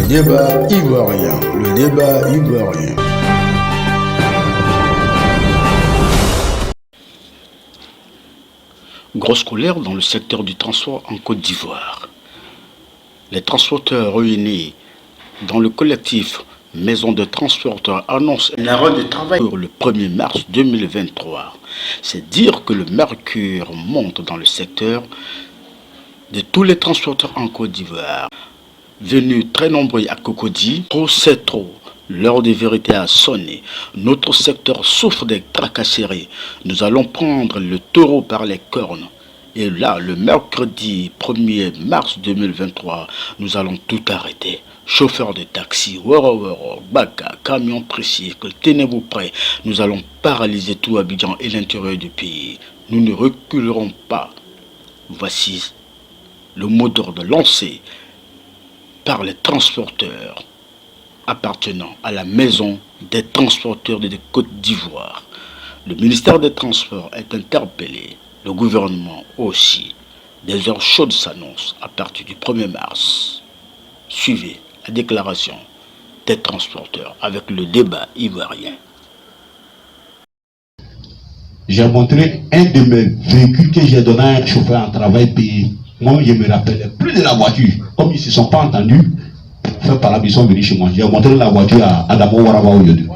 Le débat ivoirien. Le débat ivoirien. Grosse colère dans le secteur du transport en Côte d'Ivoire. Les transporteurs réunis dans le collectif Maison de transporteurs annoncent un arrêt de travail pour le 1er mars 2023. C'est dire que le mercure monte dans le secteur de tous les transporteurs en Côte d'Ivoire. Venus très nombreux à Cocody, trop c'est trop. L'heure de vérité a sonné. Notre secteur souffre des tracasseries. Nous allons prendre le taureau par les cornes. Et là, le mercredi 1er mars 2023, nous allons tout arrêter. Chauffeurs de taxi, woro, baka, camions, tricycles, tenez-vous prêts. Nous allons paralyser tout Abidjan et l'intérieur du pays. Nous ne reculerons pas. Voici le mot d'ordre lancé par les transporteurs appartenant à la maison des transporteurs de Côte d'Ivoire. Le ministère des Transports est interpellé, le gouvernement aussi. Des heures chaudes s'annoncent à partir du 1er mars. Suivez la déclaration des transporteurs avec le débat ivoirien. J'ai montré un de mes véhicules que j'ai donné à un chauffeur en travail payé. Moi, je me rappelais plus de la voiture. Comme ils ne se sont pas entendus, faire par là, ils sont venus chez moi. J'ai montré la voiture à Adamo Waraba aujourd'hui.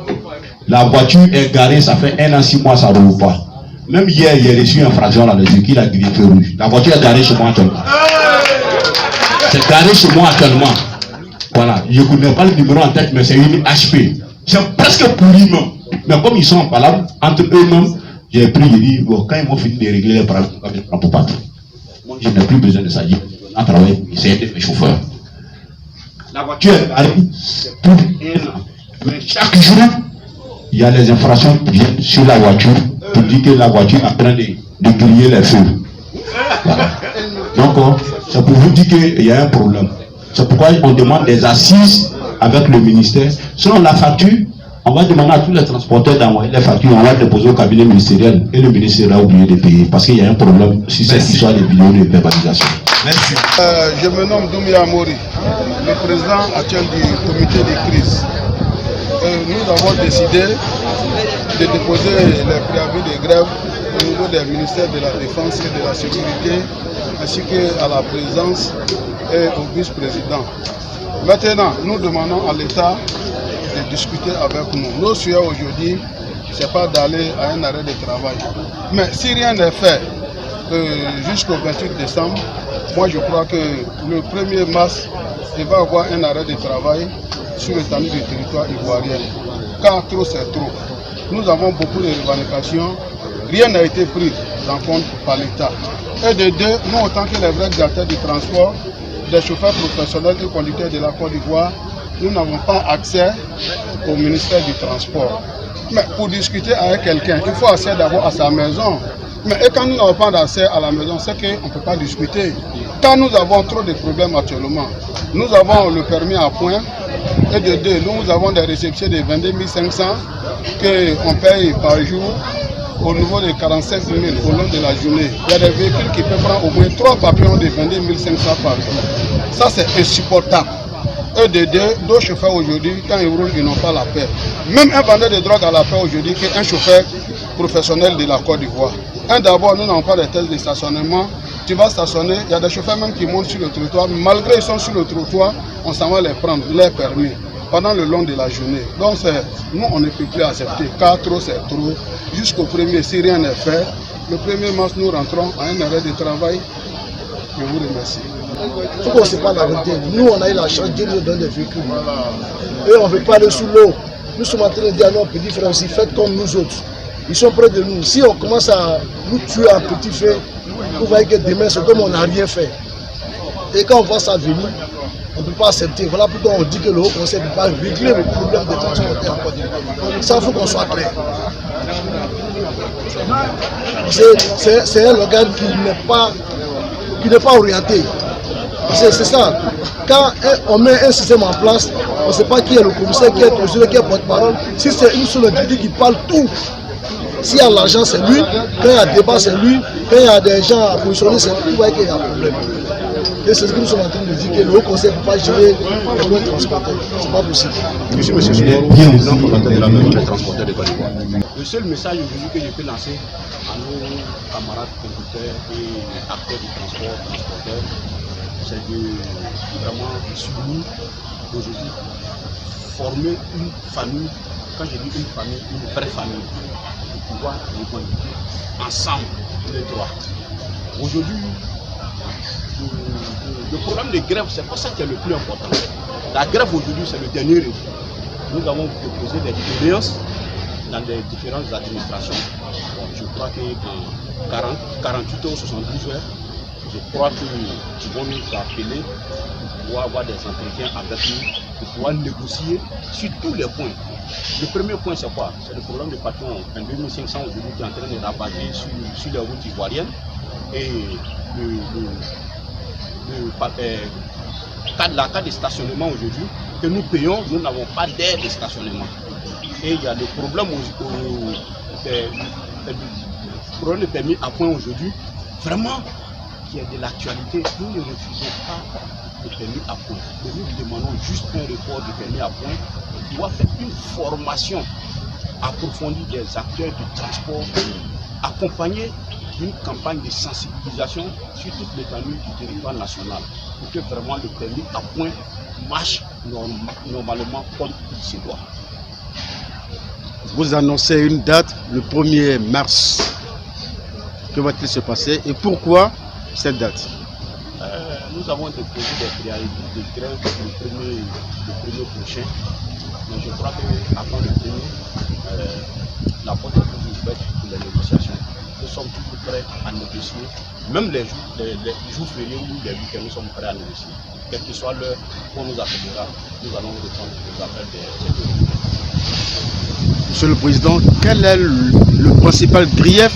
La voiture est garée, ça fait 1 an, 6 mois, ça ne roule pas. Même hier, j'ai reçu une infraction là-dessus qui a grillé feu rouge. La voiture est garée chez moi actuellement. C'est garé chez moi actuellement. Voilà, je ne connais pas le numéro en tête, mais c'est une HP. C'est presque pourri même. Mais comme ils sont en palabre, entre eux-mêmes, j'ai pris, j'ai dit, bon, quand ils vont finir de régler les problèmes, je ne prends pas. Moi, je n'ai plus besoin de ça. Je travaille, c'est aider mes chauffeurs. La voiture est garée, c'est pour 1 an. Mais chaque jour, il y a les infractions qui viennent sur la voiture pour dire que la voiture est en train de griller les feux. Voilà. Donc, c'est pour vous dire qu'il y a un problème. C'est pourquoi on demande des assises avec le ministère. Selon la facture, on va demander à tous les transporteurs d'envoyer les factures, on va déposer au cabinet ministériel et le ministère a oublié de payer parce qu'il y a un problème sur cette histoire des vidéos de verbalisation. Merci. Je me nomme Doumia Mori, le président actuel du comité de crise. Nous avons décidé de déposer les préavis de grève au niveau des ministères de la Défense et de la Sécurité, ainsi qu'à la présidence et au vice-président. Maintenant, nous demandons à l'État de discuter avec nous. Nos souhaits aujourd'hui, ce n'est pas d'aller à un arrêt de travail. Mais si rien n'est fait jusqu'au 28 décembre, moi je crois que le 1er mars, il va y avoir un arrêt de travail sur l'étendue du territoire ivoirien. Car trop c'est trop. Nous avons beaucoup de revendications. Rien n'a été pris en compte par l'État. Et de deux, nous, en tant que les vrais acteurs du transport, des chauffeurs professionnels et conducteurs de la Côte d'Ivoire, nous n'avons pas accès au ministère du Transport. Mais pour discuter avec quelqu'un, il faut accéder d'abord à sa maison. Mais et quand nous n'avons pas d'accès à la maison, c'est qu'on ne peut pas discuter. Quand nous avons trop de problèmes actuellement, nous avons le permis à point. Et de deux, nous avons des réceptions de 22 500 qu'on paye par jour au niveau de 45 000 au long de la journée. Il y a des véhicules qui peuvent prendre au moins 3 papillons de 22 500 par jour. Ça, c'est insupportable. Et de deux, nos chauffeurs aujourd'hui, quand ils roulent, ils n'ont pas la paix. Même un vendeur de drogue a la paix aujourd'hui qu'un chauffeur professionnel de la Côte d'Ivoire. D'abord, nous n'avons pas de tests de stationnement. Tu vas stationner, il y a des chauffeurs même qui montent sur le trottoir. Malgré qu'ils sont sur le trottoir, on s'en va les prendre, les permis, pendant le long de la journée. Donc, nous, on ne peut plus accepter. Car trop, c'est trop. Jusqu'au 1er, si rien n'est fait, le 1er mars, nous rentrons à un arrêt de travail. Je vous remercie. Il faut qu'on se parle la vérité. Nous, on a eu la chance, Dieu nous donne des véhicules. Et on ne veut pas aller sous l'eau. Nous sommes en train de dire à nos petits frères aussi, faites comme nous autres. Ils sont près de nous. Si on commence à nous tuer à petit feu, vous voyez que demain, c'est comme on n'a rien fait. Et quand on voit ça venir, on ne peut pas accepter. Voilà pourquoi on dit que le Haut Conseil ne peut pas régler le problème des transporteurs en Côte d'Ivoire. Ça, il faut qu'on soit clair. C'est un organe qui n'est pas orienté. C'est ça. Quand on met un système en place, on ne sait pas qui est le commissaire, qui est le président, qui est porte-parole. Si c'est une seule entité qui parle tout, s'il y a l'argent, c'est lui. Quand il y a débat, c'est lui. Quand il y a des gens à positionner, c'est lui. Vous voyez qu'il y a un problème. Et c'est ce que nous sommes en train de dire, que le Haut Conseil ne peut pas gérer les lois transporteurs. Ce n'est pas possible. Monsieur Soumarou, président fondateur de la maison des transporteurs de Côte d'Ivoire. Le seul message aujourd'hui que je peux lancer à nos camarades conducteurs et acteurs du transport, transporteurs, c'est de vraiment s'unir aujourd'hui, former une famille. Quand je dis une famille, une vraie famille, pour pouvoir revendiquer ensemble les droits. Aujourd'hui, le problème de grève, c'est pas ça qui est le plus important. La grève aujourd'hui, c'est le dernier recours. Nous avons proposé des doléances dans les différentes administrations. Bon, je crois que dans 48 heures, 72 heures, je crois qu'ils vont nous appeler pour pouvoir avoir des entretiens avec nous, pour pouvoir négocier sur tous les points. Le premier point, c'est quoi? C'est le problème de patron en 2500 aujourd'hui qui est en train de rabatter sur les routes ivoiriennes. Et la carte de stationnement aujourd'hui que nous payons, nous n'avons pas d'aide de stationnement. Et il y a le problème de permis à point aujourd'hui, vraiment qui est de l'actualité. Nous ne refusons pas le permis à point. Nous demandons juste un report du permis à point pour pouvoir faire une formation approfondie des acteurs du transport, accompagnée d'une campagne de sensibilisation sur toute l'étendue du territoire national pour que vraiment le permis à point marche normalement comme il se doit. Vous annoncez une date, le 1er mars. Que va-t-il se passer et pourquoi cette date? Nous avons déposé des préavis de grève le premier prochain. Mais je crois qu'avant le premier, la porte est toujours ouverte pour les négociations. Nous sommes toujours prêts à négocier. Même les jours fériés ou les week-ends, nous sommes prêts à négocier. Quelle que soit l'heure qu'on nous appellera, nous allons répondre aux appels des Monsieur le Président, quel est le principal grief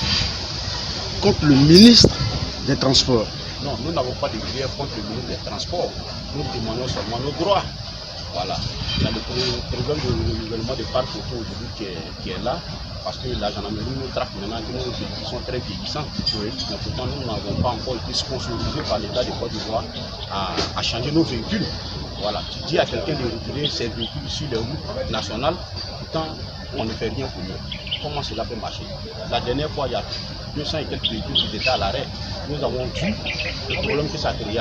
contre le ministre des Transports? Non, nous n'avons pas de grief contre le ministre des Transports. Nous demandons seulement nos droits. Voilà. Il y a le problème de renouvellement des parcs auto aujourd'hui qui est là. Parce que la gendarmerie nous traque maintenant que nos véhicules sont très vieillissants. Mais pourtant, nous n'avons pas encore été sponsorisés par l'État de Côte d'Ivoire à changer nos véhicules. Voilà. Tu dis à quelqu'un de retirer ses véhicules sur les routes nationales, pourtant on ne fait rien pour eux. Comment cela peut marcher? La dernière fois, il y a 200 et quelques véhicules qui étaient à l'arrêt. Nous avons vu le problème que ça a créé.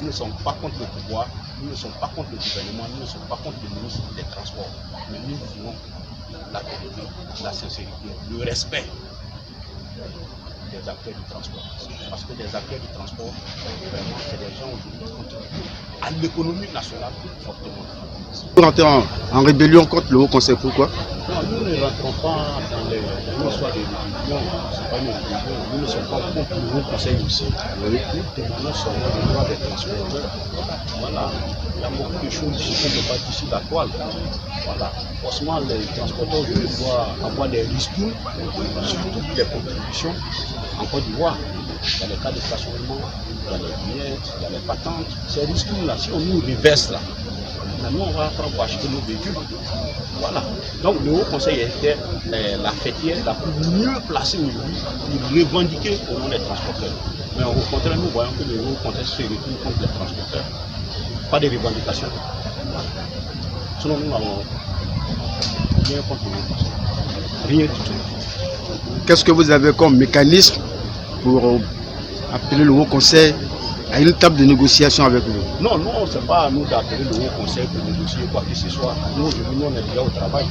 Nous ne sommes pas contre le pouvoir, nous ne sommes pas contre le gouvernement, nous ne sommes pas contre le ministre des Transports. Mais nous voulons la vérité, la sincérité, le respect des acteurs du transport. Parce que les acteurs du transport, vraiment, c'est des gens aujourd'hui qui contribuent à l'économie nationale fortement. Vous rentrez en rébellion contre le Haut Conseil, pourquoi? Non, nous ne rentrons pas dans l'histoire de rébellion, c'est pas une rébellion, nous ne sommes pas contre le Haut Conseil aussi. Nous demandons seulement les droits des transporteurs. Voilà, il y a beaucoup de choses ici qu'on ne peut pas dire sur la toile. Voilà, forcément les transporteurs aujourd'hui doivent avoir des risques sur toutes les contributions en Côte d'Ivoire. Il y a les cas de stationnement, il y a les billets, il y a les patentes. Ces risques-là, si on nous reverse là, nous on va prendre pour acheter nos véhicules. Voilà. Donc le Haut Conseil était la fêtière la plus mieux placée aujourd'hui pour revendiquer au nom des transporteurs. Mais au contraire, nous voyons que le Haut Conseil se retourne contre les transporteurs. Pas de revendications. Sinon nous n'avons rien contre le Haut Conseil. Rien du tout. Qu'est-ce que vous avez comme mécanisme pour appeler le Haut Conseil à une table de négociation avec vous? Non, non, ce n'est pas à nous d'appeler le Haut Conseil pour négocier quoi que ce soit. Nous, aujourd'hui, on est déjà au travail.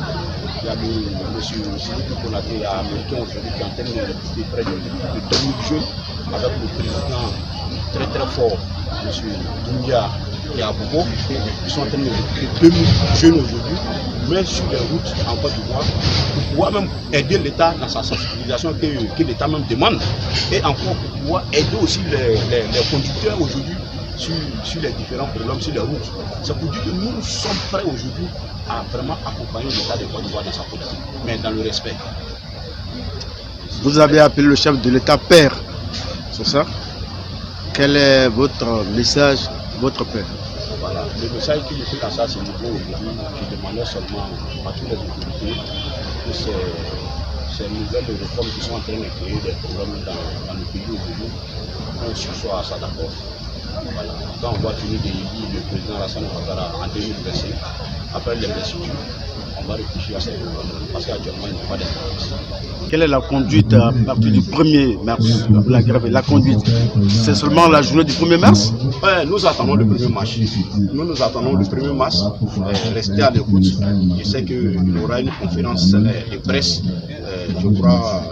Il y a le monsieur Sylvie Konaté, il y a Américain aujourd'hui qui est en train de recruter près de 2000 jeunes avec le président très très fort, monsieur Doumbia et Abobo. Ils sont en train de recruter 2000 jeunes aujourd'hui, mais sur les routes en Côte d'Ivoire, pour pouvoir même aider l'État dans sa sensibilisation que l'État même demande. Et encore pour pouvoir aider aussi les conducteurs aujourd'hui sur les différents problèmes sur les routes. C'est pour dire que nous sommes prêts aujourd'hui à vraiment accompagner l'État de Côte d'Ivoire dans sa politique, mais dans le respect. Vous avez appelé le chef de l'État père, c'est ça? Quel est votre message, votre père? Voilà, le message que je fais dans ça, c'est niveau aujourd'hui, je demandais seulement à toutes les autorités que ces nouvelles réformes qui sont en train de créer des problèmes dans le pays aujourd'hui, qu'on se soit à ça d'accord. Voilà. Quand on va finir d'élire le président Alassane Ouattara en 2025, après l'investiture, on va réfléchir à cette réforme parce qu'actuellement, il n'y a pas d'intervention. Quelle est la conduite à partir du 1er mars? La grève, la conduite, c'est seulement la journée du 1er mars? Ouais, nous attendons le 1er mars. Nous attendons le 1er mars. Restez à l'écoute. Je sais qu'il y aura une conférence de presse, je crois,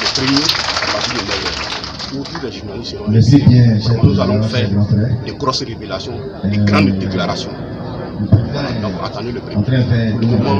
le 1er à partir de 9h. Où tous les journalistes seront là. Nous allons faire des grosses révélations, des grandes déclarations. Donc attendez le 1er. Pour le moment,